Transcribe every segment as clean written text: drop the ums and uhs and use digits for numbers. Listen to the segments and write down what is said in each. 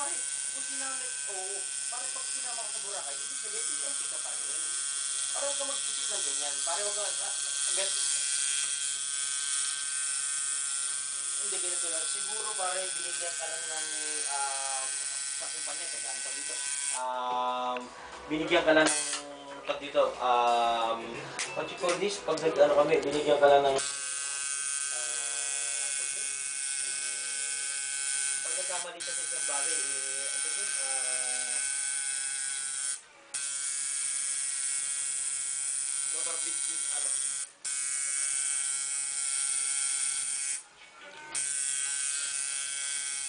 pare, kung sinama, oo, pare pag sinama ko sa Boracay, ibig sabihin, PNP ka pa rin. Pare huwag ka mag-isip ng ganyan. Pare huwag ka, hindi, ganito lang. Siguro pare, binigyan ka lang ng, sa kumpanya, kaya ang tag dito, binigyan ka lang ng, tag dito, what you call this? Pag nag-ano kami, binigyan ka lang ng, pag nagkamali ka sa isang bagay, ano yun, mabarbid yung, ano,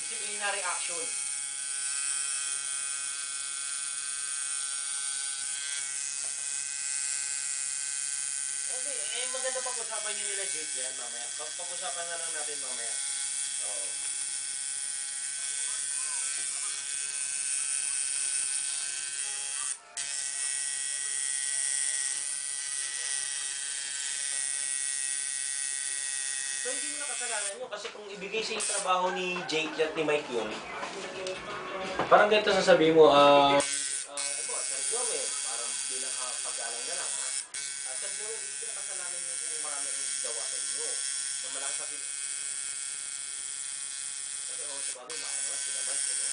disciplinary action. Hindi, maganda pag-usapan nyo nila Jake yan mamaya. Pag-usapan na lang natin mamaya. Oo. So hindi mo na kasalanan yun kasi kung ibigay sa yung trabaho ni Jake at ni Mike yun, parang ganito sasabihin mo, ano, Sir Joel, parang bilang pag-alang na lang ha. Sir Joel, hindi ko na kasalanan yun kung marami ang gawa sa inyo. Kung malaki sa pin... Kasi sa bagay, maano nga, sila Mike, ano?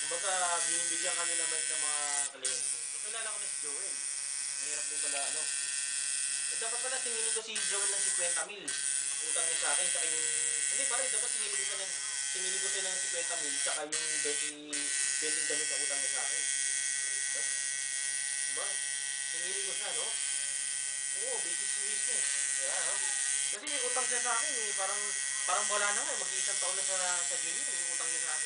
Kumbaga, binibigyan ka nila Mike ng mga kliyente. So, kilala ko na si Joel. Mahirap din pala, ano. Dapat pala singilin ko si Joel ng 50 mil. Utang niya sa akin, saka yung... Hindi, pare, dapat singilin ko siya ng 50 mil, saka yung 20 damit na utang niya sa akin. Diba? Singilin ko siya, no? Oo, business to business. Yeah, no? Kasi may utang siya sa akin, eh. Parang wala na nga, mag-iisang taon na sa Junior, yung utang niya sa akin.